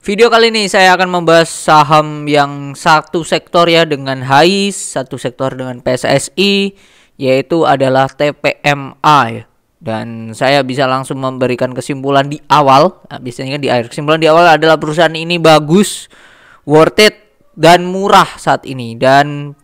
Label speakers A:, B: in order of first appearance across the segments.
A: Video kali ini saya akan membahas saham yang satu sektor ya dengan HIS, satu sektor dengan PSSI, yaitu adalah TPMA ya. Dan saya bisa langsung memberikan kesimpulan di awal. Nah, biasanya kan di akhir. Kesimpulan di awal adalah perusahaan ini bagus, worth it, dan murah saat ini. Dan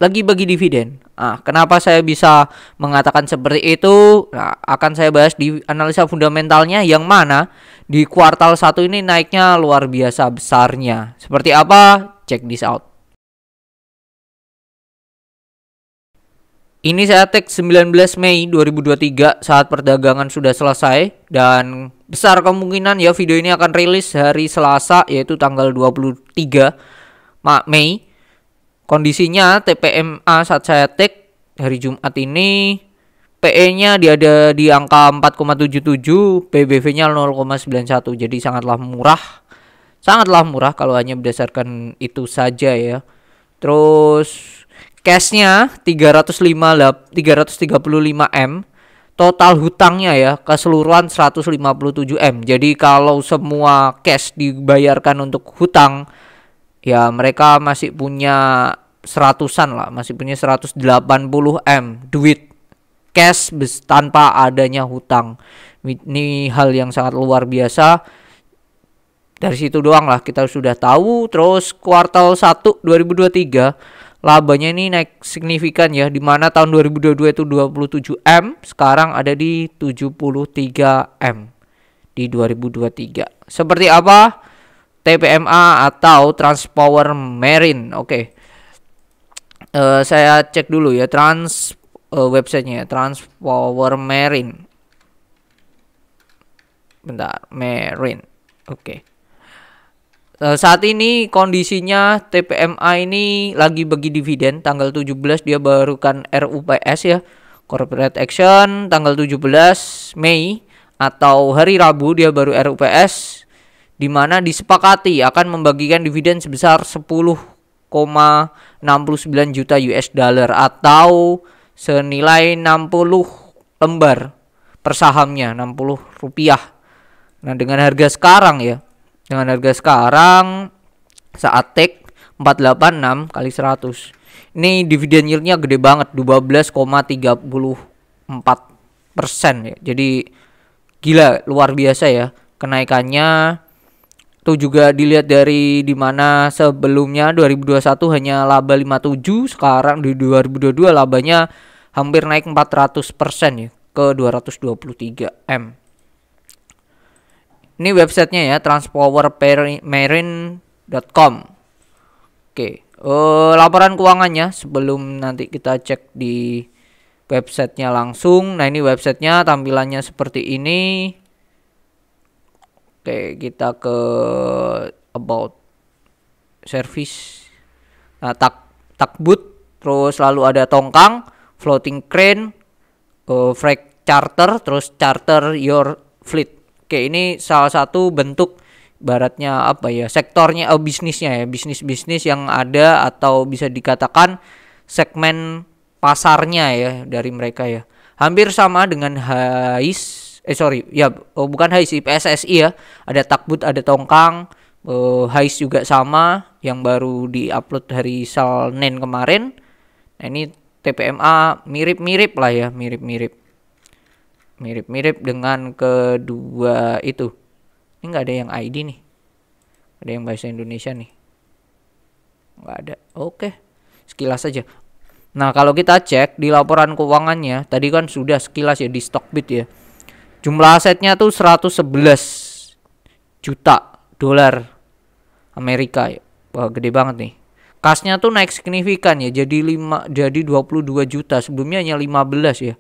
A: lagi bagi dividen. Nah, kenapa saya bisa mengatakan seperti itu? Nah, akan saya bahas di analisa fundamentalnya yang mana di kuartal 1 ini naiknya luar biasa besarnya. Seperti apa? Check this out. Ini saya tag 19 Mei 2023 saat perdagangan sudah selesai dan besar kemungkinan ya video ini akan rilis hari Selasa yaitu tanggal 23 Mei. Kondisinya TPMA saat saya tag hari Jumat ini PE-nya ada di angka 4,77, PBV-nya 0,91. Jadi sangatlah murah. Sangatlah murah kalau hanya berdasarkan itu saja ya. Terus cash-nya 335M. Total hutangnya ya keseluruhan 157M. Jadi kalau semua cash dibayarkan untuk hutang ya mereka masih punya seratusan lah, masih punya 180M duit cash tanpa adanya hutang. Ini hal yang sangat luar biasa. Dari situ doang lah kita sudah tahu. Terus kuartal 1 2023 labanya ini naik signifikan ya, dimana tahun 2022 itu 27M, sekarang ada di 73M di 2023. Seperti apa? TPMA atau Transpower Marine. Oke. Saya cek dulu ya websitenya Transpower Marine. Bentar, Marine. Oke. Saat ini kondisinya TPMA ini lagi bagi dividen. Tanggal 17 dia barukan RUPS ya, Corporate Action. Tanggal 17 Mei atau hari Rabu dia baru RUPS, di mana disepakati akan membagikan dividen sebesar 10,69 juta US dollar atau senilai 60 lembar per sahamnya, 60 rupiah. Nah, dengan harga sekarang ya, dengan harga sekarang saat take 486 kali 100. Ini dividen yield-nya gede banget, 12,34% ya. Jadi gila, luar biasa ya kenaikannya. Tuh juga dilihat dari dimana sebelumnya 2021 hanya laba 57, sekarang di 2022 labanya hampir naik 400% ya ke 223M. Ini websitenya ya, transpowermarine.com. Oke, laporan keuangannya sebelum nanti kita cek di websitenya langsung. Nah, ini websitenya tampilannya seperti ini. Oke, kita ke about service. Nah, takbut, terus lalu ada tongkang, floating crane, freight charter, terus charter your fleet. Oke, ini salah satu bentuk baratnya apa ya, sektornya bisnisnya ya, bisnis yang ada atau bisa dikatakan segmen pasarnya ya dari mereka ya. Hampir sama dengan HIS. Bukan HIS, PSSI ya. Ada takbut, ada tongkang. HIS juga sama, yang baru diupload hari Senin kemarin. Nah, ini TPMA mirip-mirip lah ya, mirip-mirip dengan kedua itu. Ini nggak ada yang ID nih, ada yang bahasa Indonesia nih, nggak ada. Oke, sekilas saja. Nah, kalau kita cek di laporan keuangannya, tadi kan sudah sekilas ya di Stockbit ya. Jumlah asetnya tuh 111 juta dolar Amerika ya. Wah, gede banget nih. Kasnya tuh naik signifikan ya, jadi 22 juta, sebelumnya hanya 15 ya.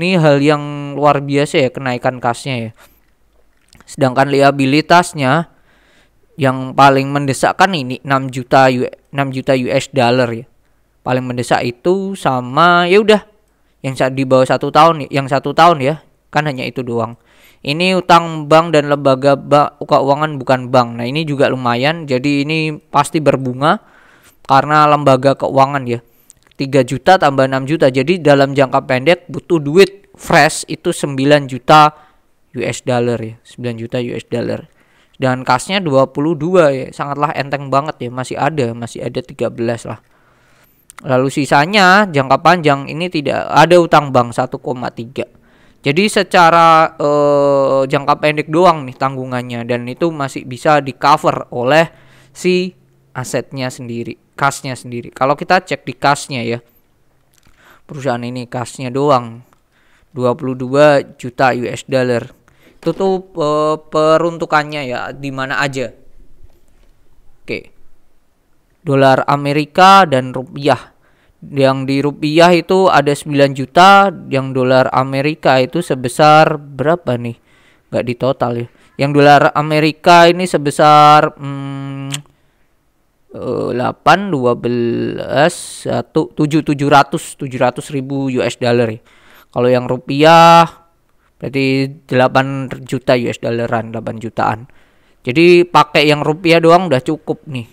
A: Ini hal yang luar biasa ya kenaikan kasnya ya. Sedangkan liabilitasnya yang paling mendesak kan ini 6 juta US dollar ya. Paling mendesak itu sama ya udah yang di bawah 1 tahun, yang 1 tahun ya. Kan hanya itu doang. Ini utang bank dan lembaga keuangan bukan bank. Nah, ini juga lumayan. Jadi ini pasti berbunga karena lembaga keuangan ya. 3 juta tambah 6 juta. Jadi dalam jangka pendek butuh duit fresh itu 9 juta US dollar ya. 9 juta US dollar. Dan kasnya 22 ya, sangatlah enteng banget ya, masih ada 13 lah. Lalu sisanya jangka panjang ini tidak ada utang bank 1,3. Jadi secara jangka pendek doang nih tanggungannya, dan itu masih bisa di cover oleh si asetnya sendiri, kasnya sendiri. Kalau kita cek di kasnya ya, perusahaan ini kasnya doang 22 juta US dollar. Itu tuh peruntukannya ya di mana aja. Oke. Dolar Amerika dan rupiah. Yang di rupiah itu ada 9 juta, yang dolar Amerika itu sebesar berapa nih? Nggak di total ya. Yang dolar Amerika ini sebesar 8, 12, 1, 700 ribu US dollar ya. Kalau yang rupiah berarti 8 juta US dollaran, 8 jutaan. Jadi pakai yang rupiah doang udah cukup nih.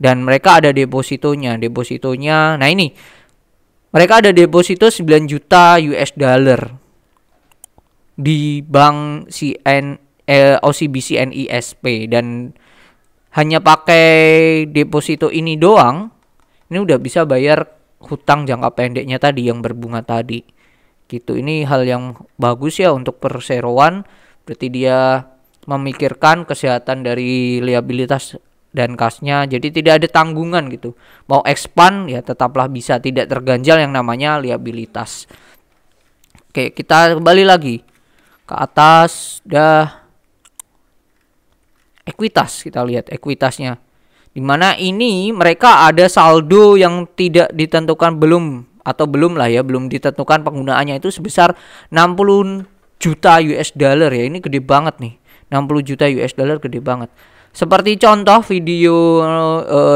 A: Dan mereka ada depositonya. Nah ini, mereka ada deposito 9 juta US dollar di bank OCBC NISP. Dan hanya pakai deposito ini doang, ini udah bisa bayar hutang jangka pendeknya tadi yang berbunga tadi. Gitu. Ini hal yang bagus ya untuk perseroan. Berarti dia memikirkan kesehatan dari liabilitas dan kasnya, jadi tidak ada tanggungan gitu. Mau expand ya tetaplah bisa, tidak terganjal yang namanya liabilitas. Oke, kita kembali lagi ke atas. Ekuitas, kita lihat ekuitasnya, dimana ini mereka ada saldo yang tidak ditentukan, belum ditentukan penggunaannya, itu sebesar 60 juta US dollar ya. Ini gede banget nih, 60 juta US dollar gede banget. Seperti contoh video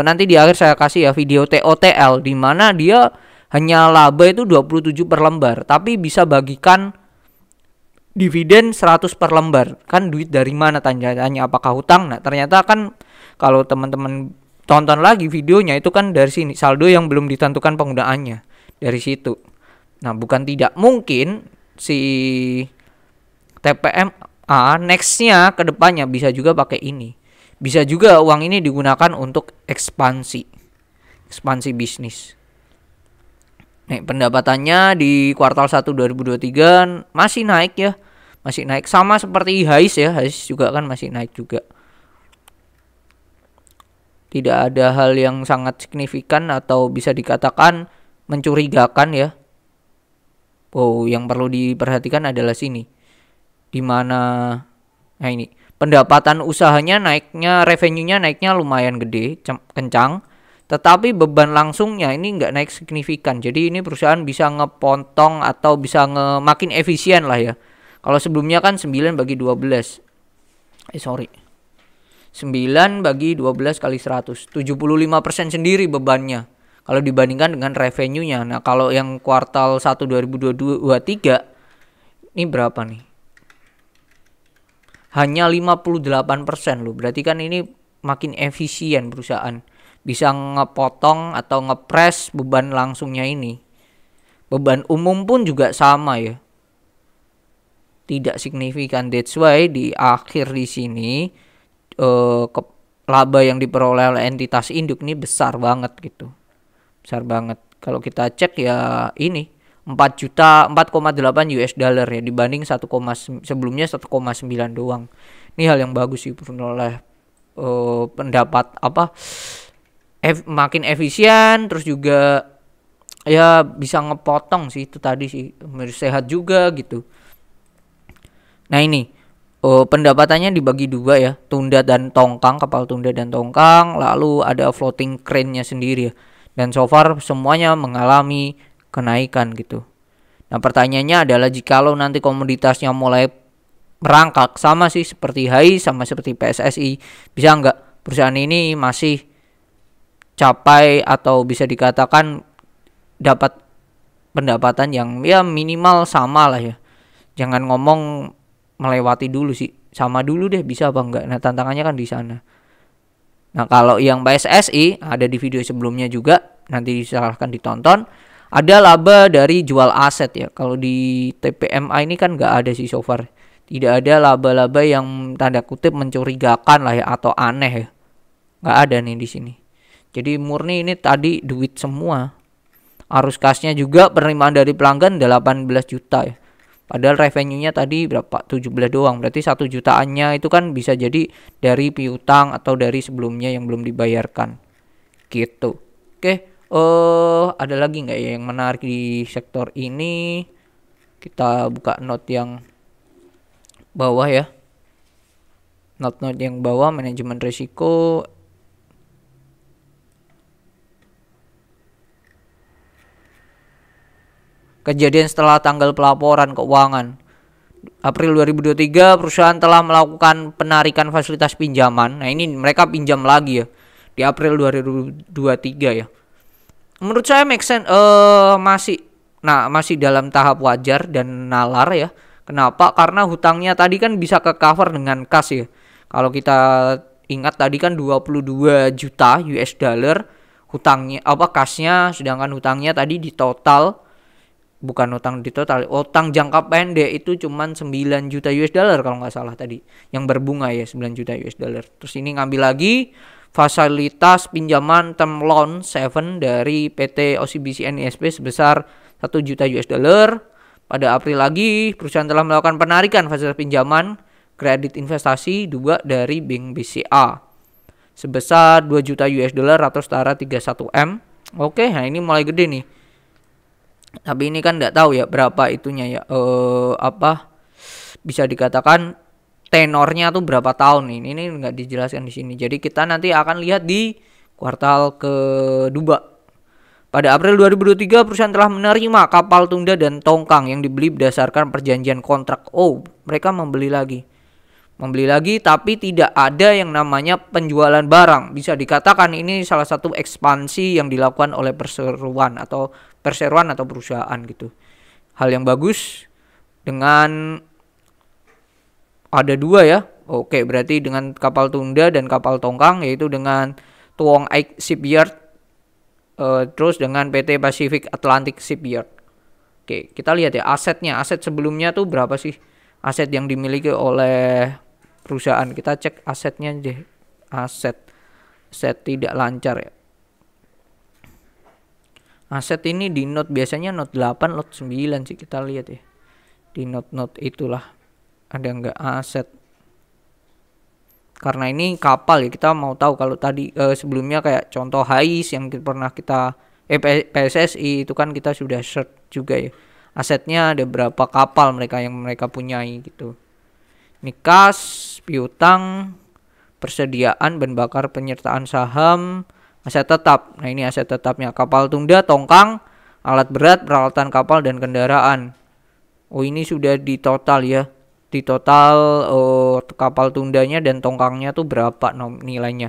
A: nanti di akhir saya kasih ya video TOTL, di mana dia hanya laba itu 27 per lembar, tapi bisa bagikan dividen 100 per lembar. Kan duit dari mana, tanya apakah hutang? Nah, ternyata kan kalau teman-teman tonton lagi videonya itu kan dari sini, saldo yang belum ditentukan penggunaannya. Dari situ. Nah, bukan tidak mungkin si TPMA nextnya ke depannya bisa juga pakai ini. Bisa juga uang ini digunakan untuk ekspansi bisnis. Nih, pendapatannya di kuartal 1 2023 masih naik ya. Masih naik sama seperti Hais ya. Hais juga kan masih naik juga. Tidak ada hal yang sangat signifikan atau bisa dikatakan mencurigakan ya. Oh, yang perlu diperhatikan adalah sini. Dimana, nah ini, pendapatan usahanya naiknya, revenue-nya naiknya lumayan gede, kencang. Tetapi beban langsungnya ini nggak naik signifikan. Jadi ini perusahaan bisa ngepotong atau bisa makin efisien lah ya. Kalau sebelumnya kan 9 bagi 12. 9 bagi 12 kali 100. 75% sendiri bebannya. Kalau dibandingkan dengan revenue-nya. Nah, kalau yang kuartal 1 2023 ini berapa nih? Hanya 58% loh. Berarti kan ini makin efisien perusahaan. Bisa ngepotong atau ngepres beban langsungnya ini. Beban umum pun juga sama ya. Tidak signifikan. That's why di akhir di sini laba yang diperoleh oleh entitas induk ini besar banget gitu. Besar banget. Kalau kita cek ya ini 4,8 US dollar ya, dibanding sebelumnya 1,9 doang. Ini hal yang bagus sih oleh pendapat makin efisien, terus juga ya bisa ngepotong sih, itu tadi sih, sehat juga gitu. Nah ini pendapatannya dibagi dua ya, tunda dan tongkang, kapal tunda dan tongkang, lalu ada floating crane-nya sendiri ya. Dan so far semuanya mengalami kenaikan gitu. Nah, pertanyaannya adalah jikalau nanti komoditasnya mulai merangkak, sama sih seperti HAI, sama seperti PSSI, bisa nggak perusahaan ini masih capai atau bisa dikatakan dapat pendapatan yang ya minimal sama lah ya. Jangan ngomong melewati dulu sih, sama dulu deh, bisa apa enggak. Nah, tantangannya kan di sana. Nah, kalau yang PSSI ada di video sebelumnya juga, nanti silahkan ditonton. Ada laba dari jual aset ya. Kalau di TPMA ini kan nggak ada sih so far, Tidak ada laba-laba yang tanda kutip mencurigakan lah ya atau aneh ya. Nggak ada nih di sini. Jadi murni ini tadi duit semua. Arus kasnya juga penerimaan dari pelanggan 18 juta ya. Padahal revenue-nya tadi berapa? 17 doang. Berarti 1 jutaannya itu kan bisa jadi dari piutang atau dari sebelumnya yang belum dibayarkan. Gitu. Oke. Ada lagi nggak ya yang menarik di sektor ini? Kita buka note yang bawah ya. Note-note yang bawah, manajemen risiko. Kejadian setelah tanggal pelaporan keuangan. April 2023 perusahaan telah melakukan penarikan fasilitas pinjaman. Nah, ini mereka pinjam lagi ya di April 2023 ya. Menurut saya make sense, masih dalam tahap wajar dan nalar ya. Kenapa? Karena hutangnya tadi kan bisa ke cover dengan kas ya. Kalau kita ingat tadi kan 22 juta US dollar hutangnya kasnya, sedangkan hutangnya tadi di total, bukan utang di total, utang jangka pendek itu cuman 9 juta US dollar kalau nggak salah tadi. Yang berbunga ya 9 juta US dollar. Terus ini ngambil lagi fasilitas pinjaman term loan 7 dari PT OCBC NISP sebesar 1 juta US dollar. Pada April lagi, perusahaan telah melakukan penarikan fasilitas pinjaman kredit investasi 2 dari Bank BCA sebesar 2 juta US dollar atau setara 31 M. Oke, nah ini mulai gede nih. Tapi ini kan nggak tahu ya berapa itunya ya. Bisa dikatakan tenornya tuh berapa tahun nih. Ini nggak dijelaskan di sini. Jadi kita nanti akan lihat di kuartal kedua. Pada April 2023 perusahaan telah menerima kapal tunda dan tongkang yang dibeli berdasarkan perjanjian kontrak. Oh, mereka membeli lagi tapi tidak ada yang namanya penjualan barang. Bisa dikatakan ini salah satu ekspansi yang dilakukan oleh perseroan atau perusahaan gitu. Hal yang bagus dengan ada 2 ya. Oke, berarti dengan kapal tunda dan kapal tongkang, yaitu dengan Tuong Aik Shipyard, terus dengan PT Pacific Atlantic Shipyard. Oke, kita lihat ya asetnya. Aset sebelumnya tuh berapa sih? Aset yang dimiliki oleh perusahaan. Kita cek asetnya deh. Aset tidak lancar ya. Aset ini di note biasanya note 8, note 9 sih kita lihat ya. Di note itulah ada nggak aset. Karena ini kapal ya, kita mau tahu. Kalau tadi sebelumnya kayak contoh HAIS yang pernah kita PSSI itu kan kita sudah search juga ya. Asetnya ada berapa kapal yang mereka punyai gitu. Ini kas, piutang, persediaan bahan bakar, penyertaan saham, aset tetap. Nah, ini aset tetapnya. Kapal tunda, tongkang, alat berat, peralatan kapal dan kendaraan. Oh, ini sudah di total ya. Di total kapal tundanya dan tongkangnya tuh berapa nilainya.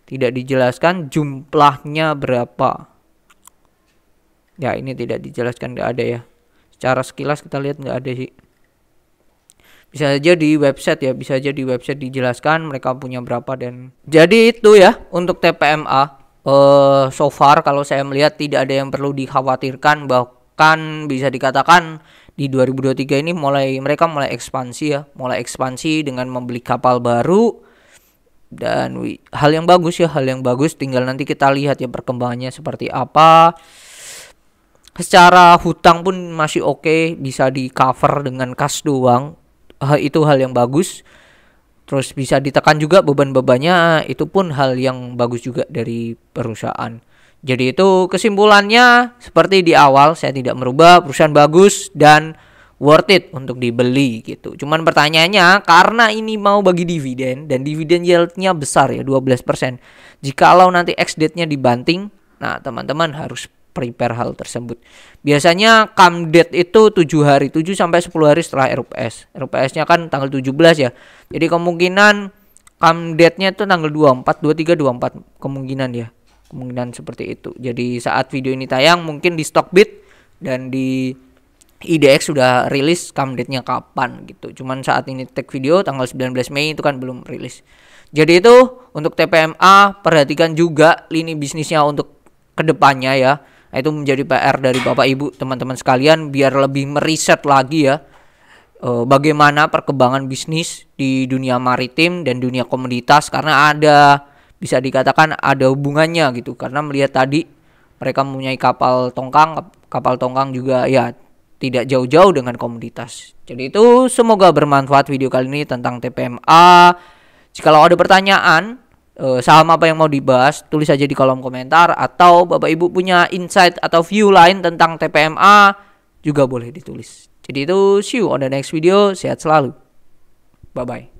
A: Tidak dijelaskan jumlahnya berapa. Ya, ini tidak dijelaskan, nggak ada ya. Secara sekilas kita lihat nggak ada sih. Bisa saja di website ya, bisa aja di website dijelaskan mereka punya berapa. Dan jadi itu ya untuk TPMA. So far kalau saya melihat tidak ada yang perlu dikhawatirkan, bahkan bisa dikatakan di 2023 ini mereka mulai ekspansi ya, dengan membeli kapal baru. Dan hal yang bagus, tinggal nanti kita lihat ya perkembangannya seperti apa. Secara hutang pun masih oke, bisa di cover dengan kas doang. Itu hal yang bagus. Terus bisa ditekan juga beban-bebannya, itu pun hal yang bagus juga dari perusahaan. Jadi itu kesimpulannya seperti di awal, saya tidak merubah, perusahaan bagus dan worth it untuk dibeli gitu. Cuman pertanyaannya, karena ini mau bagi dividen dan dividen yield-nya besar ya 12%. Jikalau nanti ex-date-nya dibanting, nah teman-teman harus prepare hal tersebut. Biasanya come date itu 7 sampai 10 hari setelah RUPS. RUPS-nya kan tanggal 17 ya. Jadi kemungkinan come date-nya itu tanggal 23, 24 kemungkinan ya. Kemungkinan seperti itu. Jadi saat video ini tayang mungkin di Stockbit dan di IDX sudah rilis come date-nya kapan gitu. Cuman saat ini tag video tanggal 19 Mei itu kan belum rilis. Jadi itu untuk TPMA, perhatikan juga lini bisnisnya untuk kedepannya ya. Nah, itu menjadi PR dari Bapak Ibu teman-teman sekalian biar lebih meriset lagi ya. bagaimana perkembangan bisnis di dunia maritim dan dunia komoditas, karena bisa dikatakan ada hubungannya gitu, karena melihat tadi mereka mempunyai kapal tongkang juga ya tidak jauh-jauh dengan komoditas. Jadi itu semoga bermanfaat video kali ini tentang TPMA. Jikalau ada pertanyaan saham apa yang mau dibahas, tulis saja di kolom komentar, atau Bapak Ibu punya insight atau view lain tentang TPMA juga boleh ditulis. Jadi itu, see you on the next video. Sehat selalu. Bye bye.